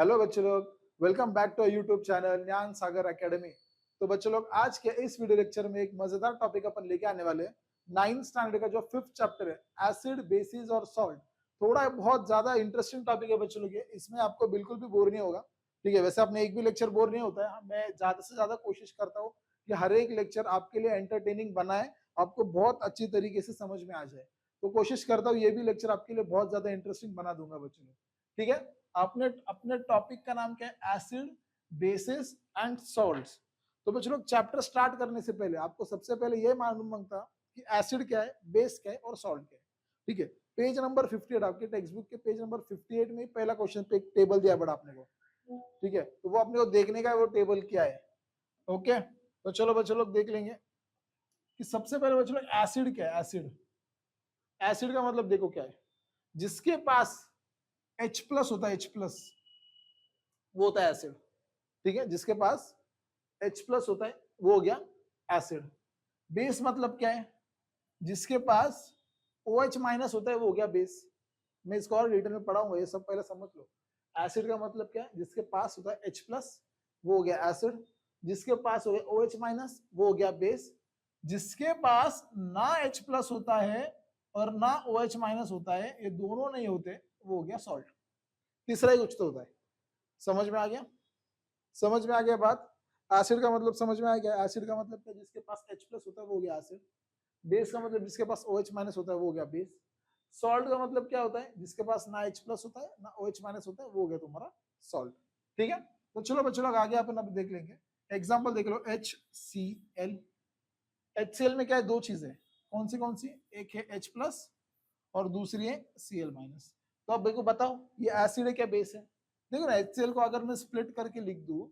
Hello बच्चों लोग, welcome back to YouTube channel Gyan Sagar academy. तो बच्चों लोग, आज के इस वीडियो लेक्चर में एक मजेदार टॉपिक अपन लेके आने वाले हैं। 9th स्टैंडर्ड का जो 5th चैप्टर है, एसिड बेसिस और सॉल्ट। थोड़ा बहुत ज्यादा इंटरेस्टिंग टॉपिक है बच्चों लोग, इसमें आपको बिल्कुल भी बोर नहीं होगा। ठीक है, वैसे आपने एक भी लेक्चर बोर नहीं होता है। मैं ज्यादा से ज्यादा कोशिश करता हूँ कि हर एक लेक्चर आपके लिए एंटरटेनिंग बनाए, आपको बहुत अच्छी तरीके से समझ में आ जाए। तो कोशिश करता हूँ ये भी लेक्चर आपके लिए बहुत ज्यादा इंटरेस्टिंग बना दूंगा बच्चों लोग। ठीक है, आपने अपने टॉपिक का नाम क्या है? Acid basis and salts. तो बच्चों लोग, चैप्टर स्टार्ट करने से पहले आपको सबसे पहले ये मालूम मांगता कि एसिड क्या है, बेस क्या है और सॉल्ट क्या है। ठीक है, पेज नंबर 58, आपके टेक्स्ट बुक के पेज नंबर 58 में पहला क्वेश्चन पे एक टेबल दिया बड़ा आपने को। ठीक है, तो वो अपने को देखने का है, वो टेबल क्या है। ओके, तो चलो बच्चों लोग देख लेंगे कि सबसे पहले बच्चों लोग एसिड क्या है। एसिड, एसिड का मतलब देखो क्या है। जिसके पास H प्लस होता है, H प्लस, वो होता है एसिड। ठीक है, जिसके पास H प्लस होता है वो हो गया एसिड। बेस मतलब क्या है? जिसके पास OH माइनस होता है वो हो गया बेस। मैं इसको और डिटेल में पढ़ाऊंगा, ये सब पहले समझ लो। एसिड का मतलब क्या है? जिसके पास होता है H प्लस वो हो गया एसिड। जिसके पास हो गया OH माइनस वो हो गया बेस। जिसके पास ना H प्लस होता है और ना OH माइनस होता है, ये दोनों नहीं होते, वो हो गया सॉल्ट। तीसरा ही कुछ तो होता है। समझ में आ गया? समझ में आ गया बात? एसिड का मतलब समझ में आ गया। एसिड का मतलब क्या? जिसके पास H प्लस होता है वो हो गया एसिड। बेस का मतलब जिसके पास OH माइनस होता है वो हो गया बेस। सॉल्ट का मतलब क्या होता है? जिसके पास ना H प्लस होता है ना OH माइनस होता है, वो हो गया तुम्हारा सॉल्ट। ठीक है, तो चलो बच्चों लोग आगे अपन अब देख लेंगे। एग्जाम्पल देख लो, HCl। HCl में क्या है? दो चीजें। कौन सी? एक है H प्लस और दूसरी है Cl माइनस। तो अब देखो, बताओ ये एसिड है क्या बेस है? देखो ना, HCl को अगर मैं स्प्लिट करके लिख दूं,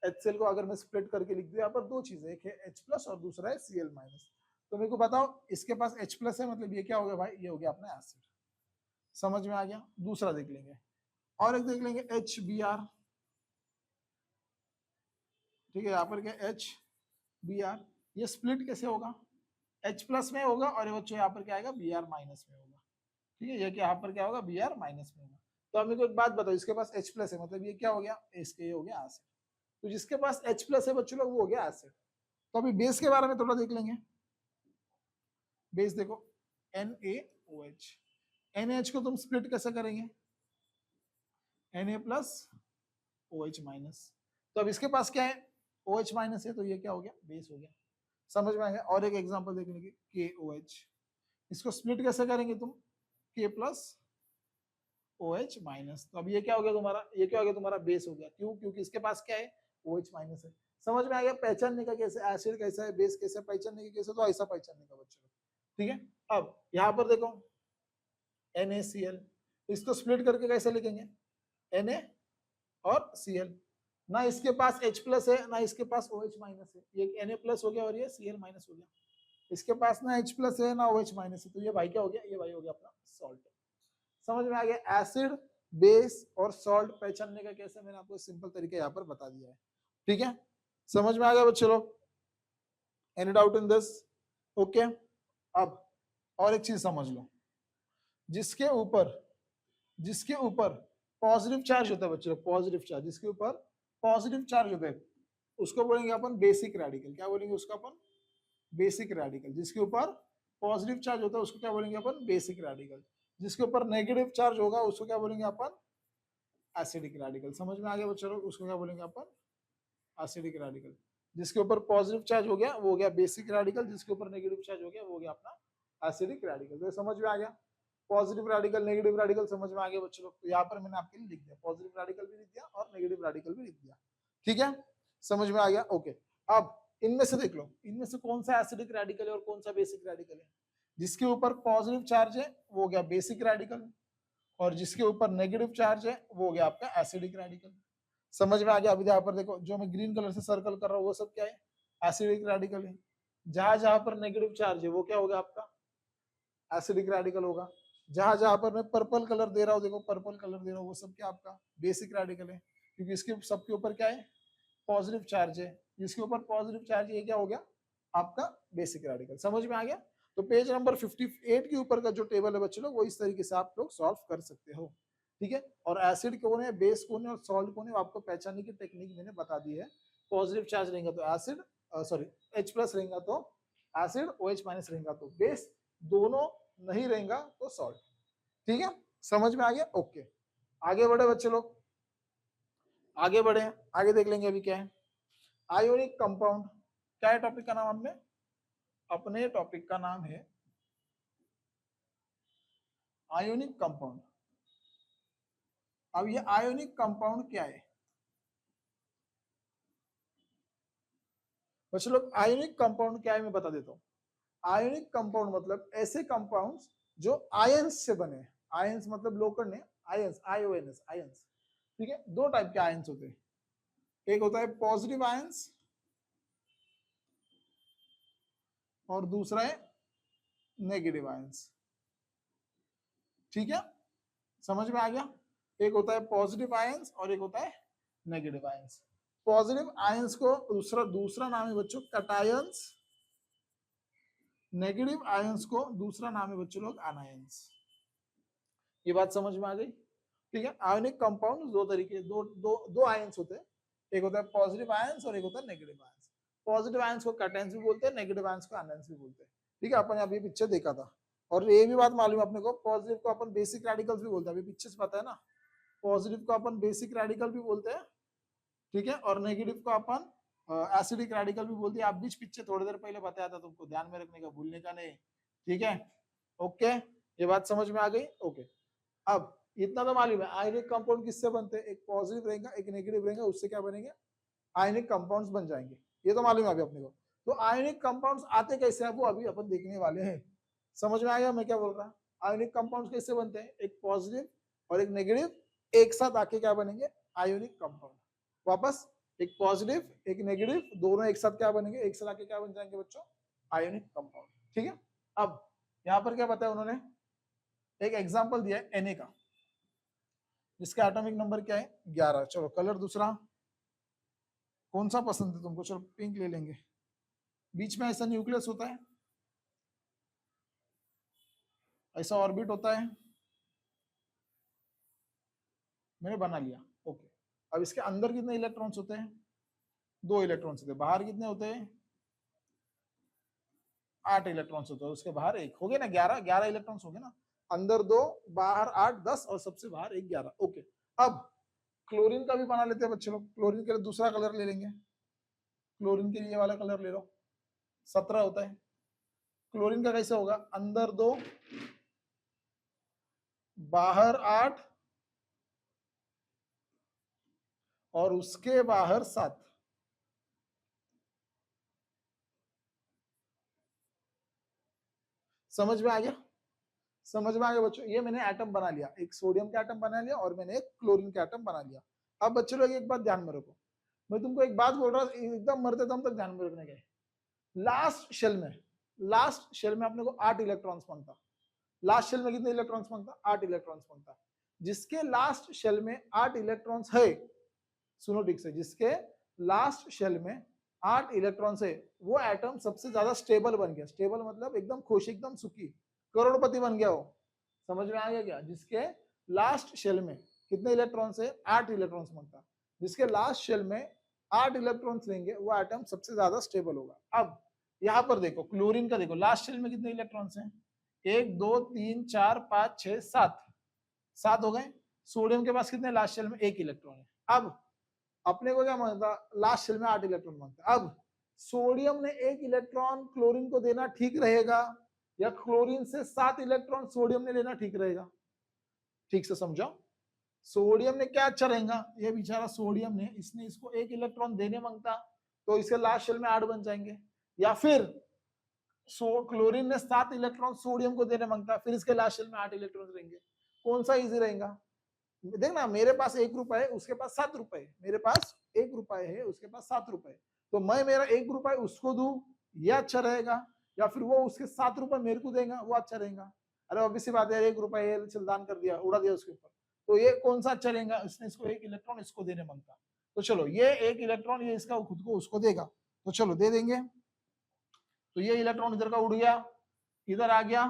HCl को अगर मैं स्प्लिट करके लिख दूं, यहाँ पर दो चीजें, एक है H प्लस और दूसरा है Cl माइनस। तो मेरे को बताओ, इसके पास H प्लस है, मतलब ये क्या हो गया भाई? ये हो गया अपना एसिड। समझ में आ गया? दूसरा देख लेंगे, और एक देख लेंगे HBr। ठीक है, यहाँ पर क्या HBr, ये स्प्लिट कैसे होगा? H प्लस में होगा और ये बच्चों यहाँ पर क्या आएगा? Br माइनस में होगा। ठीक है, ये क्या यहाँ पर क्या होगा? Br माइनस में होगा। तो अब मेरे को एक बात बताओ, इसके पास H प्लस है, मतलब ये क्या हो गया? इसके ये हो गया एसिड। तो जिसके पास H प्लस है बच्चों लोग, वो हो गया एसिड। तो अभी बेस के बारे में थोड़ा देख लेंगे। बेस देखो, NaOH। NaH को तुम स्प्लिट कैसे करेंगे? Na plus OH minus. तो अब इसके पास क्या है? OH माइनस है, तो ये क्या हो गया? बेस हो गया। समझ में आ गया? और एक एग्जांपल देख लेंगे, KOH। इसको स्प्लिट कैसे करेंगे तुम? K plus OH minus. तो अब ये क्या हो गया तुम्हारा? ये क्या हो गया तुम्हारा? बेस हो गया। क्यों? क्योंकि इसके पास क्या है? OH माइनस है। समझ में आ गया? पहचानने का कैसे, एसिड कैसा है, बेस कैसा है, पहचानने का कैसे, तो ऐसा पहचानने का बच्चों। ठीक है, अब यहाँ पर देखो NaCl, इसको स्प्लिट करके कैसे लिखेंगे? Na और Cl। ना इसके पास H प्लस है ना इसके पास OH माइनस है, ये Na प्लस हो गया और ये Cl माइनस हो गया। इसके पास ना H प्लस है ना OH माइनस है, तो ये भाई क्या हो गया? ये भाई हो गया अपना सॉल्ट। समझ में आ गया? एसिड, बेस और सॉल्ट पहचानने का कैसे, मैंने आपको सिंपल तरीके यहाँ पर बता दिया है। ठीक है, समझ में आ गया बच्चों लोग? Any doubt in this? Okay, अब और एक चीज समझ लो, जिसके ऊपर पॉजिटिव चार्ज होता है बच्चों, पॉजिटिव चार्ज, जिसके ऊपर पॉजिटिव चार्ज होता है उसको बोलेंगे अपन बेसिक रेडिकल। क्या बोलेंगे उसको अपन? Basic radical. जिसके ऊपर पॉजिटिव चार्ज होता है उसको क्या बोलेंगे अपन? Basic radical. जिसके ऊपर नेगेटिव चार्ज होगा उसको क्या बोलेंगे अपन? Acidic radical. समझ में आ गया बच्चों? उसको क्या बोलेंगे अपन? Acidic radical. जिसके ऊपर पॉजिटिव चार्ज हो गया वो हो गया बेसिक रेडिकल, जिसके ऊपर नेगेटिव चार्ज हो गया वो हो गया अपना एसिडिक रेडिकल। तो समझ में आ गया? पॉजिटिव रेडिकल, नेगेटिव रेडिकल समझ में आ गया बच्चों लोग? तो यहाँ पर मैंने आपके लिए लिख दिया, पॉजिटिव रेडिकल भी लिख दिया और नेगेटिव रेडिकल भी लिख दिया। ठीक है, समझ में आ गया? ओके, अब इनमें से देख लो, इनमें से कौन सा एसिडिक रेडिकल है और कौन सा बेसिक रेडिकल है? जिसके ऊपर पॉजिटिव चार्ज है वो हो गया बेसिक रेडिकल, और जिसके ऊपर नेगेटिव चार्ज है वो हो गया आपका एसिडिक रेडिकल। समझ में आ गया? अभी यहाँ पर देखो, जो मैं ग्रीन कलर से सर्कल कर रहा हूँ वो सब क्या है? एसिडिक रेडिकल है। जहां जहां पर नेगेटिव चार्ज है वो क्या होगा? आपका एसिडिक रेडिकल होगा। जहां जहां पर मैं पर्पल कलर दे रहा हूँ, देखो पर्पल कलर दे रहा हूँ, वो सब क्या आपका बेसिक रेडिकल है, क्योंकि इसके सबके ऊपर क्या है? पॉजिटिव चार्ज है। जिसके ऊपर पॉजिटिव चार्ज है ये क्या हो गया? आपका बेसिक रेडिकल। समझ में आ गया? तो पेज नंबर 58 के ऊपर का जो टेबल है बच्चों लोग, वो इस तरीके से आप लोग सॉल्व कर सकते हो। ठीक है। और एसिड कौन है, बेस कौन है और सॉल्ट कौन है, आपको पहचानने की टेक्निक मैंने बता दी है। पॉजिटिव चार्ज रहेगा तो एसिड, सॉरी H प्लस रहेगा तो एसिड, OH माइनस रहेगा तो बेस, दोनों नहीं रहेगा तो सॉल्ट। ठीक है, समझ में आ गया? ओके, आगे बढ़े बच्चे लोग, आगे बढ़े, आगे देख लेंगे अभी क्या है आयोनिक कंपाउंड। क्या है टॉपिक का नाम? आपने अपने टॉपिक का नाम है आयोनिक कंपाउंड। अब ये आयोनिक कंपाउंड क्या है बच्चे लोग? आयोनिक कंपाउंड क्या है मैं बता देता हूँ। आयोनिक कंपाउंड मतलब ऐसे कंपाउंड्स जो आयंस से बने। आयंस मतलब लोकल ने, आयंस, IONS, आयंस। ठीक है, दो टाइप के आयंस होते हैं, एक होता है पॉजिटिव आयंस और दूसरा है नेगेटिव आयंस। ठीक है, समझ में आ गया? एक होता है पॉजिटिव आयंस और एक होता है नेगेटिव आयंस। पॉजिटिव आयंस को दूसरा दूसरा नाम है बच्चों कटायंस, नेगेटिव आयंस को दूसरा नाम है बच्चों लोग आनायंस। ये बात समझ में आ गई? ठीक है, आयोनिक कंपाउंड दो तरीके, दो दो दो आयंस होते हैं, एक होता है पॉजिटिव आयंस और एक होता है नेगेटिव आयंस। पॉजिटिव आयंस को कटायंस भी बोलते हैं, नेगेटिव आयंस को आनायंस भी बोलते हैं। ठीक है, अपन अभी पिक्चर देखा था और ये भी बात मालूम है अपने को, पॉजिटिव को अपन बेसिक रेडिकल्स भी बोलते हैं, अभी पिक्चर से पता है ना। पॉजिटिव को अपन बेसिक रेडिकल भी बोलते हैं, ठीक है, और नेगेटिव को अपन एसिडिक रेडिकल भी बोलते हैं। आप बीच पिक्चर थोड़ी देर पहले बताया था तुमको, ध्यान में रखने का, भूलने का नहीं। ठीक है, ओके, ये बात समझ में आ गई? ओके, अब इतना तो मालूम है आयनिक कंपाउंड किससे बनते हैं, एक पॉजिटिव रहेगा एक नेगेटिव रहेगा, उससे क्या बनेंगे, आयनिक कंपाउंड्स बन जाएंगे। ये तो मालूम है अभी अपने को। तो आयनिक कंपाउंड्स आते कैसे हैं वो अभी अपन देखने वाले हैं। समझ में आया मैं क्या बोल रहा? आयनिक कंपाउंड्स कैसे बनते हैं, एक पॉजिटिव और एक नेगेटिव एक साथ आके क्या बनेंगे, आयोनिक कंपाउंड। वापस, एक पॉजिटिव एक नेगेटिव दोनों एक साथ क्या बनेंगे, एक साथ आके क्या बन जाएंगे बच्चों, आयोनिक कंपाउंड। ठीक है, अब यहाँ पर क्या बताया उन्होंने, एक एग्जांपल दिया है Na का, जिसका एटॉमिक नंबर क्या है 11। चलो कलर दूसरा कौन सा पसंद है तुमको? चलो पिंक ले लेंगे। बीच में ऐसा न्यूक्लियस होता है, ऐसा ऑर्बिट होता है, मैंने बना लिया। ओके, अब इसके अंदर कितने इलेक्ट्रॉन्स होते हैं, 2 इलेक्ट्रॉन्स होते हैं। बाहर कितने होते हैं, 8 इलेक्ट्रॉन्स होते हैं। उसके बाहर एक हो गए ना, 11 इलेक्ट्रॉन्स हो गए ना, अंदर 2 बाहर 8 10 और सबसे बाहर एक 11। ओके, अब क्लोरीन का भी बना लेते हैं बच्चे लोग। क्लोरीन के लिए दूसरा कलर ले लेंगे, क्लोरीन के लिए वाला कलर ले लो, 17 होता है। क्लोरीन का कैसे होगा, अंदर 2 बाहर 8 और उसके बाहर 7। समझ में आ गया? समझ में आ गया बच्चों? ये मैंने एटम बना लिया, एक सोडियम का एटम बना लिया और मैंने एक क्लोरीन का एटम बना लिया। अब बच्चों लोग एक बात ध्यान में रखो, मैं तुमको एक बात बोल रहा हूँ एकदम मरते दम तक ध्यान में रखने के। लास्ट शेल में अपने को 8 इलेक्ट्रॉन्स मांगता। लास्ट शेल में कितने इलेक्ट्रॉन्स मांगता, 8 इलेक्ट्रॉन्स मांगता। जिसके लास्ट शेल में 8 इलेक्ट्रॉन्स है, सुनो ठीक से, जिसके लास्ट शेल में 8 इलेक्ट्रॉन्स है, वो एटम सबसे ज्यादा स्टेबल बन गया। स्टेबल मतलब एकदम खुश, एकदम सुखी, करोड़पति बन गया वो। समझ में आ गया क्या? जिसके लास्ट शेल में कितने इलेक्ट्रॉन्स है, 8 इलेक्ट्रॉन्स मांगता। जिसके लास्ट शेल में 8 इलेक्ट्रॉन्स लेंगे वो एटम सबसे ज्यादा स्टेबल होगा। अब यहाँ पर देखो क्लोरीन का, देखो लास्ट शेल में कितने इलेक्ट्रॉन्स हैं, 1 2 3 4 5 6 7, 7 हो गए। सोडियम के पास कितने लास्ट शेल में, 1 इलेक्ट्रॉन है। अब अपने को क्या मांगता, लास्ट शेल में 8 इलेक्ट्रॉन मांगता। अब सोडियम ने 1 इलेक्ट्रॉन क्लोरीन को देना ठीक रहेगा या क्लोरीन से 7 इलेक्ट्रॉन सोडियम ने लेना ठीक रहेगा? ठीक से समझो, सोडियम ने क्या अच्छा रहेगा, ये बेचारा सोडियम ने, इसने इसको 1 इलेक्ट्रॉन देने मांगता तो इसके लास्ट शेल में 8 बन जाएंगे, या फिर क्लोरीन ने 7 इलेक्ट्रॉन सोडियम को देने मांगता, फिर इसके लास्ट शेल में 8 इलेक्ट्रॉन रहेंगे। कौन सा इजी रहेगा? देखना, मेरे पास 1 रुपए है, उसके पास 7 रुपए, मेरे पास 1 रुपए है, उसके पास 7 रुपए, तो मैं मेरा 1 रुपए उसको दूं, ये अच्छा रहेगा, या फिर वो उसके 7 रुपए मेरे को देगा, वो अच्छा रहेगा? अरे ऑब्वियसली बात है, 1 रुपए चल दान कर दिया, उड़ा दिया उसके ऊपर, तो ये कौन सा अच्छा रहेगा? इसने इसको 1 इलेक्ट्रॉन इसको देने मांगता, तो चलो ये 1 इलेक्ट्रॉन ये इसका खुद को उसको देगा, तो चलो दे देंगे। तो ये इलेक्ट्रॉन इधर का उड़ गया, इधर आ गया,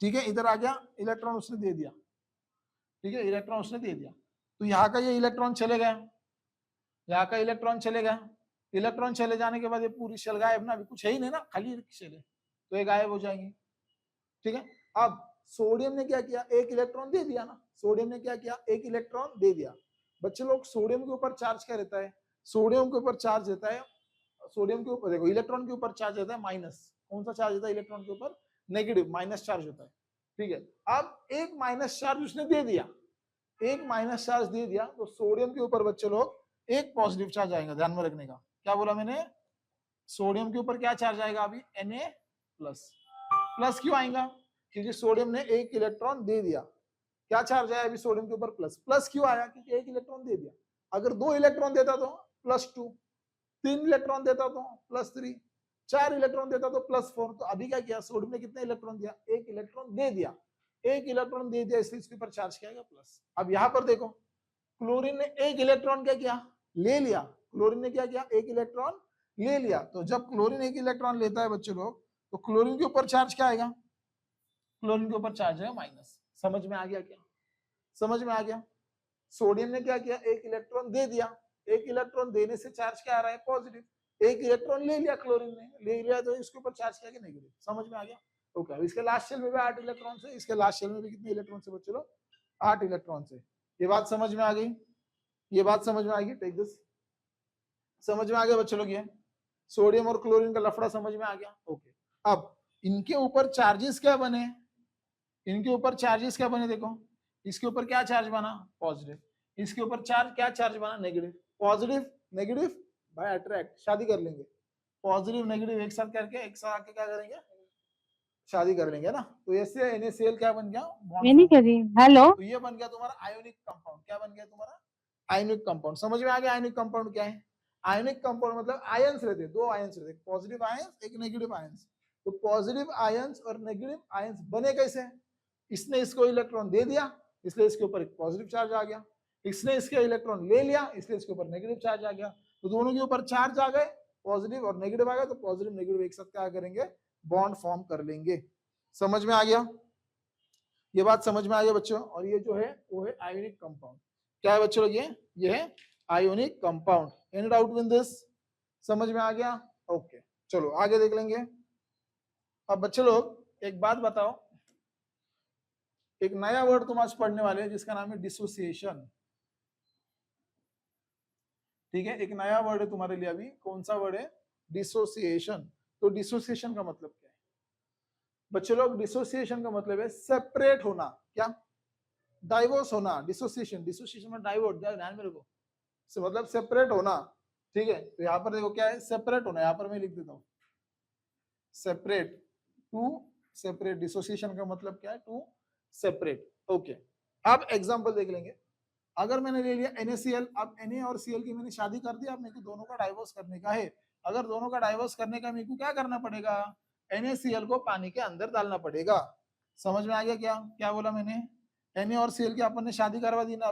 ठीक है, इधर आ गया इलेक्ट्रॉन, उसने दे दिया। ठीक है, इलेक्ट्रॉन उसने दे दिया, तो यहाँ का ये इलेक्ट्रॉन चले गया, यहाँ का इलेक्ट्रॉन चले गया, इलेक्ट्रॉन चले जाने के बाद ये पूरी शेल गायब ना, अभी कुछ है ही नहीं ना, खाली शेल है, तो ये गायब हो जाएंगी। ठीक है, अब सोडियम ने क्या किया, एक इलेक्ट्रॉन दे दिया ना, सोडियम ने क्या किया, एक इलेक्ट्रॉन दे दिया। बच्चे लोग, सोडियम के ऊपर चार्ज क्या रहता है, सोडियम के ऊपर चार्ज रहता है, सोडियम के ऊपर देखो इलेक्ट्रॉन के ऊपर चार्ज रहता है माइनस, कौन सा चार्ज रहता है इलेक्ट्रॉन के ऊपर, नेगेटिव, माइनस चार्ज होता है। ठीक है, अब एक माइनस चार्ज उसने दे दिया, एक माइनस चार्ज दे दिया, तो सोडियम के ऊपर बच्चे लोग एक पॉजिटिव चार्ज आएगा, ध्यान में रखने का, क्या बोला मैंने, सोडियम के ऊपर क्या चार्ज आएगा अभी, Na प्लस। प्लस क्यों आएगा, क्योंकि सोडियम ने एक इलेक्ट्रॉन दे दिया, क्या चार्ज आया अभी सोडियम के ऊपर, प्लस। प्लस क्यों आया, क्योंकि एक इलेक्ट्रॉन दे दिया, अगर 2 इलेक्ट्रॉन देता तो +2, 3 इलेक्ट्रॉन देता तो +3, 4 इलेक्ट्रॉन देता तो +4। तो अभी क्या किया, सोडियम ने कितने इलेक्ट्रॉन दिया, एक इलेक्ट्रॉन दे दिया, एक इलेक्ट्रॉन दे दिया, इसलिए इसके ऊपर चार्ज किया गया प्लस। अब यहाँ पर देखो, क्लोरीन ने एक इलेक्ट्रॉन क्या किया, ले लिया, क्लोरीन ने क्या किया, एक इलेक्ट्रॉन ले लिया। तो जब क्लोरीन एक इलेक्ट्रॉन लेता है बच्चे लोग, तो क्लोरीन के ऊपर चार्ज क्या आएगा, क्लोरीन के ऊपर चार्ज है माइनस। समझ में आ गया क्या, समझ में आ गया। सोडियम ने क्या किया, एक इलेक्ट्रॉन दे दिया, एक इलेक्ट्रॉन देने से चार्ज क्या आ रहा है, पॉजिटिव, एक इलेक्ट्रॉन ले लिया, क्लोरीन ने ले लिया, तो इसके ऊपर चार्ज क्या नेगेटिव। समझ में आ गया, ओके। अब इसके लास्ट शेल में भी 8 इलेक्ट्रॉन से, इसके लास्ट शेल में भी कितने इलेक्ट्रॉन से बच्चे लोग, 8 इलेक्ट्रॉन से। ये बात समझ में आ गई, ये बात समझ में आएगी, टेक दिस, समझ में आ गया बच्चे लोग, ये सोडियम और क्लोरीन का लफड़ा समझ में आ गया, ओके। अब इनके ऊपर चार्जेस क्या बने, इनके ऊपर चार्जेस क्या बने, देखो इसके ऊपर क्या चार्ज बना, पॉजिटिव, इसके ऊपर चार्ज क्या चार्ज बना, नेगेटिव। पॉजिटिव नेगेटिव भाई अट्रैक्ट, शादी कर लेंगे, पॉजिटिव नेगेटिव एक साथ करके, एक साथ आके क्या करेंगे, शादी कर लेंगे ना। तो ऐसे NaCl क्या बन गया, मैं नहीं कर रही, हेलो, तो ये बन गया तुम्हारा आयोनिक कंपाउंड। क्या बन गया तुम्हारा, आयोनिक कंपाउंड। समझ में आ गया आयोनिक कंपाउंड क्या है, आयोनिक कंपाउंड मतलब आयंस रहते, 2 आयंस रहते, पॉजिटिव आयंस, एक नेगेटिव आयंस। तो पॉजिटिव आयंस और नेगेटिव आयंस बने कैसे, इसने इसको इलेक्ट्रॉन दे दिया, इसलिए इसके ऊपर एक पॉजिटिव चार्ज आ गया, इसने इसके इलेक्ट्रॉन ले लिया, इसलिए इसके ऊपर नेगेटिव चार्ज आ गया। तो दोनों के ऊपर चार्ज आ गए, पॉजिटिव और नेगेटिव आ गए, तो पॉजिटिव नेगेटिव एक साथ क्या करेंगे, बॉन्ड फॉर्म कर लेंगे। समझ में आ गया, ये बात समझ में आ गया बच्चों। और ये जो है वो है आयोनिक कंपाउंड। क्या है बच्चों, ये है ionic compound. Any doubt with this, समझ में आ गया, ओके। चलो आगे देख लेंगे। अब बच्चे लोग एक बात बताओ, एक नया वर्ड तुम आज पढ़ने वाले हैं जिसका नाम है डिसोसिएशन। ठीक है, एक नया वर्ड है तुम्हारे लिए अभी, कौन सा वर्ड है, डिसोसिएशन। तो डिसोसिएशन का मतलब क्या है बच्चे लोग, डिसोसिएशन का मतलब है सेपरेट होना, क्या, डाइवोर्स होना। डिसोसिएशन, डिसोसिएशन में डाइवोर्स, ध्यान में रखो, मतलब सेपरेट होना। ठीक है, तो यहाँ पर देखो क्या है, सेपरेट होना, यहाँ पर मैं लिख देता हूँ सेपरेट, टू सेपरेट। डिसोसिएशन का मतलब क्या है, टू सेपरेट, ओके। अब एग्जांपल देख लेंगे। अगर मैंने ले लिया NaCl, अब Na और Cl की मैंने शादी कर दी, अब मेरे को दोनों का डाइवोर्स करने का है। अगर दोनों का डाइवोर्स करने का मेरे को क्या करना पड़ेगा, NaCl को पानी के अंदर डालना पड़ेगा। समझ में आ गया क्या, क्या बोला मैंने, Na और Cl की अपन ने शादी करवा दी ना,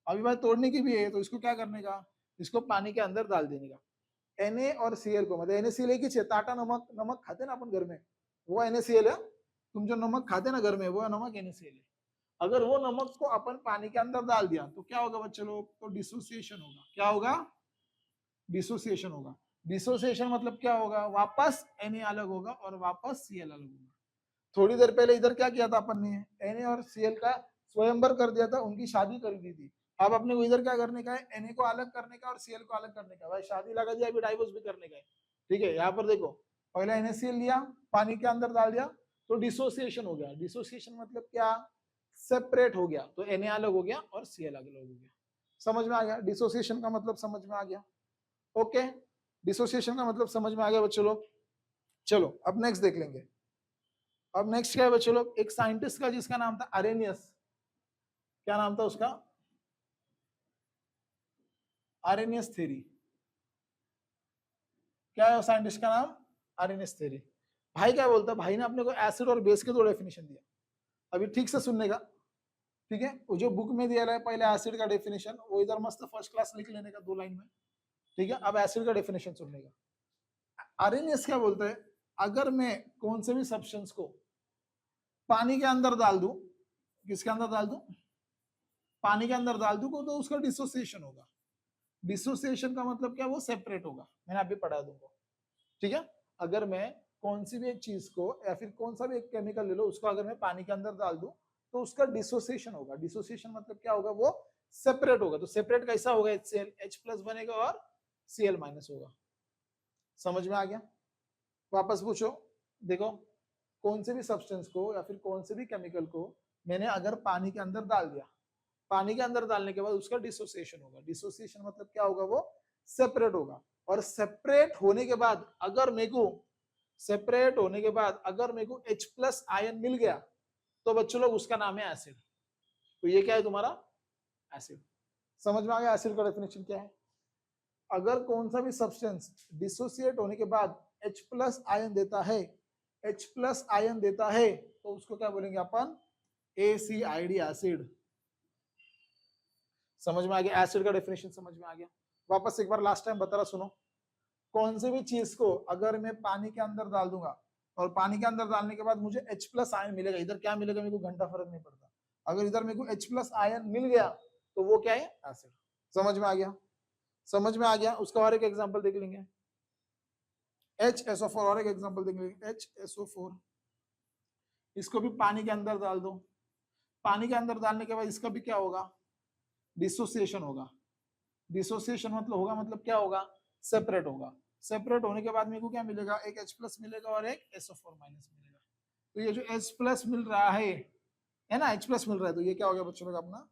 अभी भाई तोड़ने की भी है, तो इसको क्या करने का, इसको पानी के अंदर डाल देने का। Na और Cl को, मतलब NaCl एक ही, टाटा नमक, नमक खाते ना अपन घर में, वो NaCl है। तुम जो नमक खाते ना घर में, वो नमक NaCl है। अगर वो नमक को अपन पानी के अंदर डाल दिया तो क्या होगा बच्चे लोग, तो डिसोसिएशन होगा। क्या होगा, डिसोसिएशन होगा। डिसोसिएशन मतलब क्या होगा, वापस Na अलग होगा और वापस Cl अलग होगा। थोड़ी देर पहले इधर क्या किया था अपन ने, Na और Cl का स्वयंवर कर दिया था, उनकी शादी कर दी थी। अब अपने को इधर क्या करने का है, Na को अलग करने का और Cl को अलग करने का। भाई शादी लगा दिया, अभी डाइवोर्स भी करने का है। ठीक है, यहाँ पर देखो, पहले NaCl लिया, पानी के अंदर डाल दिया, तो डिसोसिएशन हो गया। डिसोसिएशन मतलब क्या, सेपरेट हो गया, तो Na अलग हो गया और Cl अलग हो गया। समझ में आ गया, डिसोसिएशन का मतलब समझ में आ गया, ओके। डिसोसिएशन का मतलब समझ में आ गया बच्चों लोग। चलो अब नेक्स्ट देख लेंगे। अब नेक्स्ट क्या है बच्चों लोग, एक साइंटिस्ट का जिसका नाम था अरेनियस। क्या नाम था उसका, अरेनियस थ्योरी। क्या है साइंटिस्ट का नाम, अरेनियस थ्योरी। भाई क्या बोलता है, भाई ने अपने को एसिड और बेस के 2 डेफिनेशन दिया। अभी ठीक से सुनने का, ठीक है, वो जो बुक में दिया है पहले एसिड का डेफिनेशन, वो इधर मस्त फर्स्ट क्लास लिख लेने का 2 लाइन में। ठीक है, अब एसिड का डेफिनेशन सुनने का। अरेनियस क्या बोलता है, अगर मैं कौन से भी सब्सटेंस को पानी के अंदर डाल दूं, किसके अंदर डाल दूं, पानी के अंदर डाल दूंगा तो उसका डिसोसिएशन होगा। डिसोसिएशन का मतलब क्या, वो सेपरेट होगा। मैंने अभी पढ़ा दूंगा, ठीक है। अगर मैं कौन सी भी एक चीज को या फिर कौन सा भी एक केमिकल ले लो, उसको अगर मैं पानी के अंदर डाल दूं तो उसका डिसोसिएशन होगा। डिसोसिएशन मतलब क्या होगा, वो सेपरेट होगा। तो सेपरेट कैसा होगा, HCl H प्लस बनेगा और Cl माइनस होगा। समझ में आ गया? वापस पूछो, देखो कौन से भी सब्सटेंस को या फिर कौन से भी केमिकल को मैंने अगर पानी के अंदर डाल दिया, पानी के अंदर डालने के बाद उसका डिसोसिएशन होगा। डिसोसिएशन मतलब क्या होगा, वो सेपरेट होगा। और सेपरेट होने के बाद अगर मेरे को सेपरेट होने के बाद अगर मेरे को H प्लस आयन मिल गया तो बच्चों लोग उसका नाम है एसिड। तो ये क्या है तुम्हारा, एसिड। समझ में आ गया एसिड का डेफिनेशन क्या है? अगर कौन सा भी सब्सटेंस डिसोसिएट होने के बाद H प्लस आयन देता है, H प्लस आयन देता है, तो उसको क्या बोलेंगे अपन, ACID एसिड। समझ में आ गया? एसिड का डेफिनेशन समझ में आ गया? वापस एक बार लास्ट टाइम बता रहा सुनो। कौन सी भी चीज को अगर मैं पानी के अंदर डाल दूंगा और पानी के अंदर डालने के बाद मुझे H प्लस आयन मिलेगा, इधर क्या मिलेगा मेरे को घंटा फर्क नहीं पड़ता, अगर इधर मेरे को H प्लस आयन मिल गया तो वो क्या है, एसिड। समझ में आ गया? समझ में आ गया? उसका और एक एग्जांपल देख लेंगे, HSO4 और एक एग्जांपल देख लेंगे, HSO4। इसको भी पानी के अंदर डाल दो, पानी के अंदर डालने के बाद इसका भी क्या होगा, डिसोसिएशन होगा। डिसोसिएशन मतलब होगा, मतलब क्या होगा, सेपरेट होगा। सेपरेट होने के बाद मेरे को क्या मिलेगा, एक H प्लस मिलेगा और एक SO4 माइनस मिलेगा। तो ये जो H प्लस मिल रहा है ना, H प्लस मिल रहा है, तो ये क्या हो गया बच्चों लोग अपना,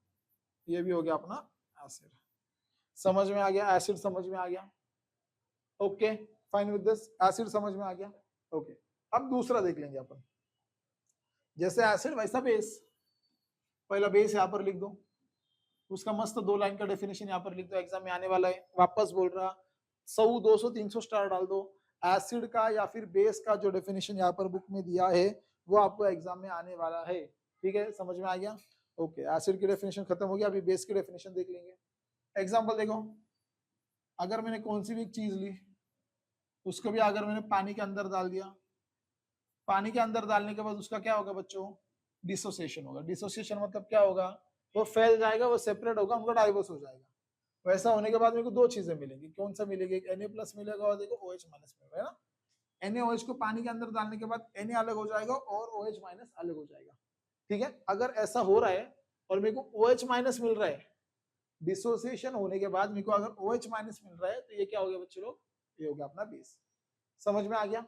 ये भी हो गया अपना एसिड। समझ में आ गया? एसिड समझ में आ गया? Okay fine with this, acid समझ में आ गया? ओके अब दूसरा देख लेंगे अपन। जैसे एसिड वैसा बेस, पहला बेस यहाँ पर लिख दो, उसका मस्त 2 लाइन का डेफिनेशन यहाँ पर लिख दो, एग्जाम में आने वाला है। वापस बोल रहा, 100 200 300 स्टार डाल दो। एसिड का या फिर बेस का जो डेफिनेशन यहाँ पर बुक में दिया है वो आपको एग्जाम में आने वाला है, ठीक है। समझ में आ गया? ओके एसिड की डेफिनेशन खत्म हो गया, अभी बेस की डेफिनेशन देख लेंगे। एग्जाम्पल देखो, अगर मैंने कौन सी भी चीज ली, उसको भी अगर मैंने पानी के अंदर डाल दिया, पानी के अंदर डालने के बाद उसका क्या होगा बच्चों, डिसोसिएशन होगा। डिसोसिएशन मतलब क्या होगा, वो फैल जाएगा, वो सेपरेट होगा, उनका डाइवर्स हो जाएगा। वैसा होने के बाद मेरे को 2 चीजें मिलेंगी। कौन सा मिलेगी, एक Na प्लस मिलेगा और देखो OH माइनस मिलेगा, है ना। NaOH को पानी के अंदर डालने के बाद Na अलग हो जाएगा और OH माइनस अलग हो जाएगा, ठीक है। अगर ऐसा हो रहा है और मेरे को OH माइनस मिल रहा है, डिसोसिएशन होने के बाद मेरे को अगर OH माइनस मिल रहा है, तो ये क्या हो गया बच्चों लोग, ये हो गया अपना बेस। समझ में आ गया?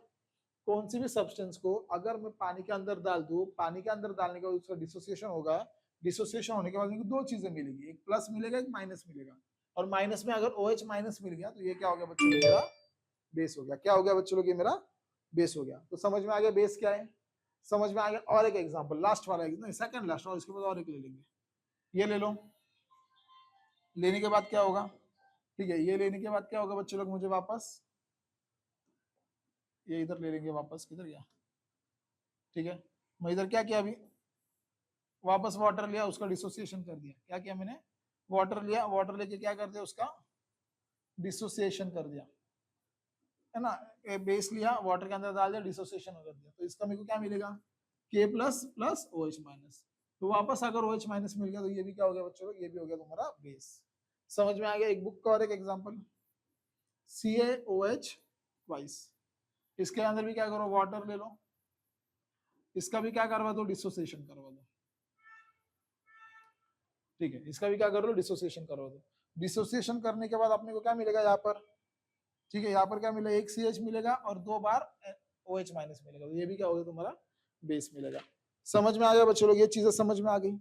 कौन सी भी सब्सटेंस को अगर मैं पानी के अंदर डाल दूं, पानी के अंदर डालने के बाद उसका डिसोसिएशन होगा, डिसोसिएशन होने के बाद मेरे को 2 चीजें मिलेगी, एक प्लस मिलेगा, एक माइनस मिलेगा। और माइनस में अगर OH माइनस मिल गया तो ये क्या हो गया बच्चों लोग, मेरा बेस हो गया। क्या हो गया बच्चों लोग, ये मेरा बेस हो गया। तो समझ में आ गया बेस क्या है, समझ में आ गया। और एक एग्जांपल, लास्ट वाला, नहीं सेकंड लास्ट, और इसके बाद और एक ले लेंगे। ये ले लो, लेने के बाद क्या होगा, ठीक है, ये लेने के बाद क्या होगा बच्चों लोग, मुझे वापस ये इधर ले लेंगे, वापस किधर गया, ठीक है। मैं इधर क्या किया, अभी वापस वाटर लिया, उसका डिसोसिएशन कर दिया। क्या किया मैंने, वाटर लिया, वाटर लेके क्या कर दिया, उसका डिसोसिएशन कर दिया, है ना। बेस लिया, वाटर के अंदर डाल दिया, डिसोसिएशन कर दिया। तो इसका मेरे को क्या मिलेगा, K plus plus OH minus. तो वापस अगर OH माइनस मिल गया तो ये भी क्या हो गया बच्चों लोग, ये भी हो गया तुम्हारा बेस। समझ में आ गया? एक बुक का और एक एग्जाम्पल, CaOH ट्वाइस। इसके अंदर भी क्या करो, वाटर ले लो, इसका भी क्या करवा दो, डिसोसिएशन करवा दो, ठीक है। इसका भी क्या कर लो, डिसोसिएशन करवा दो। डिसोसिएशन करने के बाद अपने को क्या मिलेगा यहाँ पर, ठीक है, यहाँ पर क्या मिलेगा, एक CH मिलेगा और 2 बार OH माइनस मिलेगा। तो ये भी क्या होगा तुम्हारा बेस मिलेगा। समझ में आ गया बच्चों लोग, ये चीजें समझ में आ गई।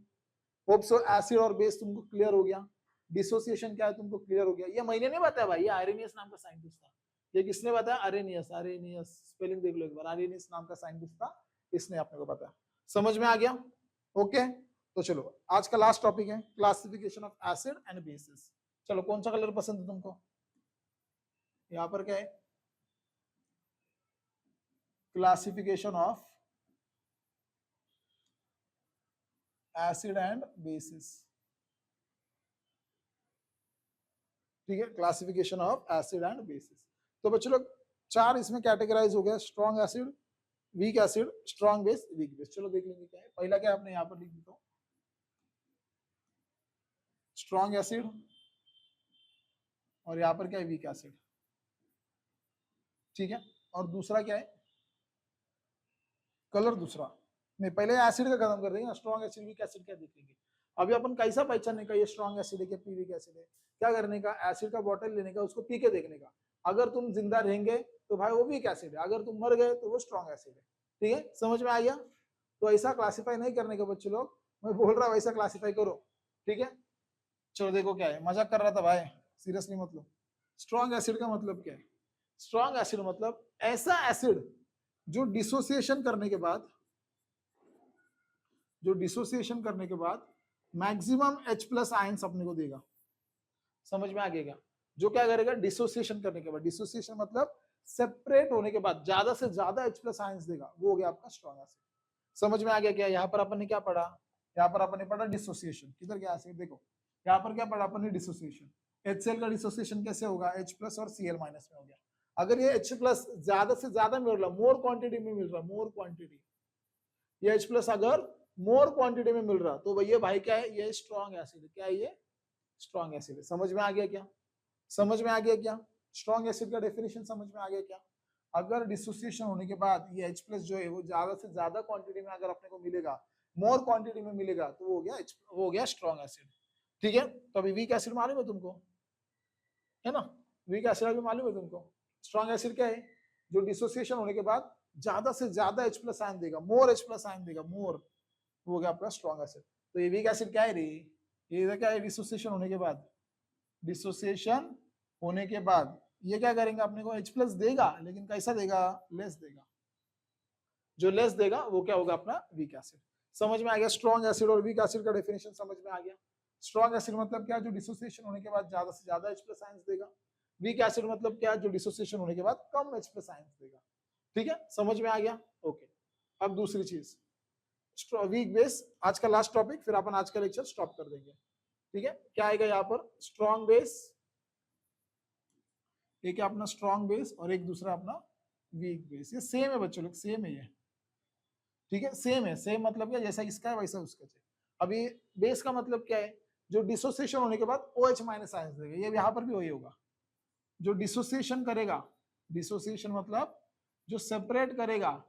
होप सो एसिड और बेस तुमको क्लियर हो गया, डिसोसिएशन क्या है तुमको क्लियर हो गया। ये मैंने नहीं बताया भाई, ये आरेनियस नाम का साइंटिस्ट था। ये किसने बताया, अरेनियस। अरेनियस स्पेलिंग देख लो एक बार, अरेनियस नाम का साइंटिस्ट था, इसने अपने को बताया। समझ में आ गया? ओके तो चलो आज का लास्ट टॉपिक है classification of acid and bases. चलो कौन सा कलर पसंद है तुमको, यहाँ पर क्या है, classification of acid and bases, ठीक है, classification of acid and bases. तो बच्चों लोग 4 इसमें कैटेगराइज हो गया, strong acid, weak acid, strong base, weak base. चलो देख लेंगे क्या है। पहला क्या है, आपने यहाँ पर लिख देता हूँ, स्ट्रॉन्ग एसिड, और यहाँ पर क्या है, वीक एसिड। ठीक है, और दूसरा क्या है, कलर दूसरा। नहीं, पहले एसिड का खत्म कर देंगे ना, स्ट्रॉन्ग एसिड वीक एसिड क्या देख लेंगे। अभी अपन कैसा पहचानने का, ये स्ट्रॉन्ग एसिड है कि वीक एसिड है, क्या करने का, एसिड का बॉटल लेने का, उसको पी के देखने का। अगर तुम जिंदा रहेंगे तो भाई वो वीक एसिड है, अगर तुम मर गए तो वो स्ट्रॉन्ग एसिड है। ठीक है, समझ में आ गया। तो ऐसा क्लासीफाई नहीं करने का बच्चे लोग, मैं बोल रहा हूँ वैसा क्लासीफाई करो। ठीक है, चलो देखो क्या है, मजाक कर रहा था भाई, सीरियसली मतलब। स्ट्रॉन्ग एसिड का मतलब क्या है, स्ट्रॉन्ग एसिड मतलब ऐसा एसिड जो डिसोसिएशन करने के बाद, जो डिसोसिएशन करने के बाद मैक्सिमम H प्लस आयंस अपने को देगा। समझ में आ गया क्या, जो क्या करेगा डिसोसिएशन करने के बाद, डिसोसिएशन मतलब सेपरेट होने के बाद ज्यादा से ज्यादा H प्लस आयंस देगा, वो हो गया आपका स्ट्रॉन्ग एसिड। समझ में आ गया क्या, यहाँ पर अपन ने क्या पढ़ा, यहाँ पर अपन ने पढ़ा डिसोसिएशन, किधर गया एसिड, देखो यहाँ पर क्या पढ़ा अपन ने, डिसोसिएशन। HCl का डिसोसिएशन कैसे होगा, H प्लस और Cl माइनस में हो गया। अगर ये H प्लस ज्यादा से ज्यादा मिल रहा, मोर क्वांटिटी में मिल रहा, मोर क्वांटिटी, ये H प्लस अगर मोर क्वांटिटी में मिल रहा तो भैया भाई क्या है, ये स्ट्रॉन्ग एसिड है। क्या है ये, स्ट्रॉन्ग एसिड है। समझ में आ गया क्या, समझ में आ गया क्या, स्ट्रॉन्ग एसिड का डेफिनेशन समझ में आ गया क्या। अगर डिसोसिएशन होने के बाद ये H प्लस जो है वो ज्यादा से ज्यादा क्वांटिटी में अगर अपने को मिलेगा, मोर क्वांटिटी में मिलेगा, तो वो हो गया वो हो गया स्ट्रॉन्ग एसिड। ठीक है, तो अभी वीक एसिड मालूम है तुमको, है ना, वीक एसिड अभी मालूम है तुमको। स्ट्रॉन्ग एसिड क्या है, जो डिसोसिएशन होने के बाद ज्यादा से ज्यादा H प्लस आयन देगा, मोर H प्लस आयन देगा, मोर, वो हो गया आपका स्ट्रॉन्ग एसिड। तो ये वीक एसिड क्या है रे, ये क्या है, डिसोसिएशन होने के बाद, डिसोसिएशन होने के बाद ये क्या करेंगे, अपने को H प्लस देगा, लेकिन कैसा देगा, लेस देगा। जो लेस देगा वो क्या होगा, अपना वीक एसिड। समझ में आ गया, स्ट्रॉन्ग एसिड और वीक एसिड का डेफिनेशन समझ में आ गया। स्ट्रॉन्ग एसिड मतलब क्या, जो डिसोसिएशन होने के बाद ज्यादा से ज्यादा H प्लस आयंस देगा। वीक एसिड मतलब क्या, जो डिसोसिएशन होने के बाद कम H प्लस आयंस देगा। ठीक है, समझ में आ गया, ओके। अब दूसरी चीज, वीक बेस, आज का लास्ट टॉपिक, फिर अपन आज का लेक्चर स्टॉप कर देंगे। ठीक है, क्या आएगा यहाँ पर, स्ट्रॉन्ग बेस, एक है अपना स्ट्रॉन्ग बेस और एक दूसरा अपना वीक बेस। ये सेम है बच्चों लोग, सेम है ये। ठीक है, सेम है, सेम मतलब क्या, जैसा इसका है वैसा उसका है। अभी बेस का मतलब क्या है, जो डिसोसिएशन होने के बाद OH माइनस आयंस देगा, ये यहाँ पर भी वही होगा। जो डिसोसिएशन करेगा, डिसोसिएशन मतलब जो सेपरेट करेगा,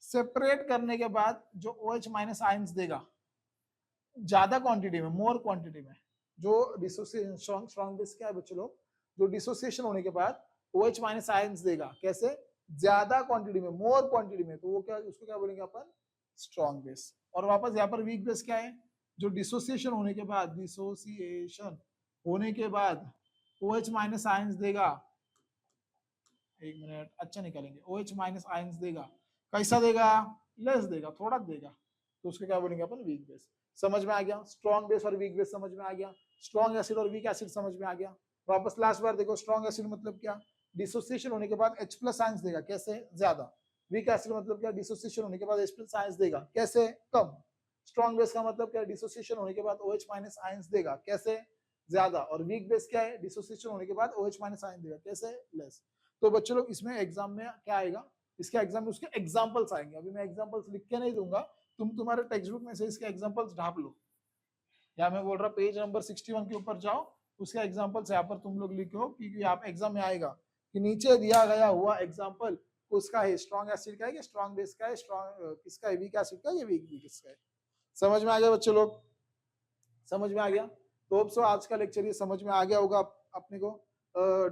सेपरेट करने के बाद जो OH माइनस आयंस देगा ज्यादा क्वांटिटी में, मोर क्वांटिटी में, जो डिसोसिएशन, स्ट्रॉन्ग बेस क्या है बच्चों लोग, जो डिसोसिएशन होने के बाद OH माइनस आयंस देगा, कैसे, ज्यादा क्वांटिटी में, मोर क्वांटिटी में, तो वो क्या, उसको क्या बोलेंगे अपन, स्ट्रॉन्ग बेस। और वापस यहाँ पर वीक बेस क्या है, जो डिसोसिएशन होने के बाद, डिसोसिएशन होने के बाद OH माइनस आयंस देगा, एक मिनट, अच्छा निकालेंगे, OH माइनस आयंस देगा, कैसा देगा, लेस देगा, थोड़ा देगा, तो उसको क्या बोलेंगे अपन, वीक बेस। समझ में आ गया, स्ट्रॉन्ग बेस और वीक बेस समझ में आ गया, स्ट्रॉन्ग एसिड और वीक एसिड समझ में आ गया। वापस लास्ट बार देखो, स्ट्रॉन्ग एसिड मतलब क्या, डिसोसिएशन होने के बाद H प्लस आयंस देगा, कैसे, ज्यादा। वीक एसिड मतलब क्या, डिसोसिएशन होने के बाद H प्लस आयंस देगा, कैसे, कम। स्ट्रॉन्ग बेस का मतलब क्या, डिसोसिएशन होने के बाद OH माइनस आयंस देगा, कैसे, ज्यादा। और वीक बेस क्या है, डिसोसिएशन होने के बाद OH माइनस आयंस देगा, कैसे, लेस। तो बच्चों लोग इसमें एग्जाम में क्या आएगा, इसके एग्जाम में उसके एग्जांपल्स आएंगे। अभी मैं एग्जांपल्स लिख के नहीं दूंगा, तुम तुम्हारे टेक्स्ट बुक में से इसके एग्जांपल्स ढाप लो, या मैं बोल रहा पेज नंबर 61 के ऊपर जाओ, उसका एग्जांपल्स यहाँ पर तुम लोग लिखो, क्योंकि आप एग्जाम में आएगा कि नीचे दिया गया हुआ एग्जांपल उसका है, स्ट्रॉन्ग एसिड का है, स्ट्रॉन्ग बेस का है, स्ट्रॉन्ग किसका है, वीक एसिड का, ये वीक किसका है। समझ में आ गया बच्चों लोग, समझ में आ गया। तो अब सो आज का लेक्चर ये समझ में आ गया होगा अपने को।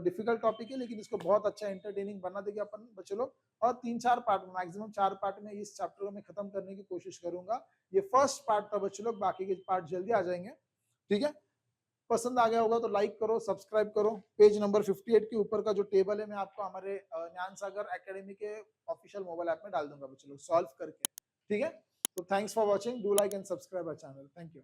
डिफिकल्ट टॉपिक है, लेकिन इसको बहुत अच्छा एंटरटेनिंग बना देंगे अपन बच्चे लोग। और 3-4 पार्ट में, मैक्सिमम 4 पार्ट में इस चैप्टर को मैं खत्म करने की कोशिश करूंगा। ये फर्स्ट पार्ट था बच्चे लोग, बाकी के पार्ट जल्दी आ जाएंगे। ठीक है, पसंद आ गया होगा तो लाइक करो, सब्सक्राइब करो। पेज नंबर 58 के ऊपर का जो टेबल है मैं आपको हमारे ज्ञान सागर एकेडमी के ऑफिशियल मोबाइल ऐप में डाल दूंगा बच्चे लोग, सॉल्व करके। ठीक है, तो thanks for watching, do like and subscribe our channel, thank you.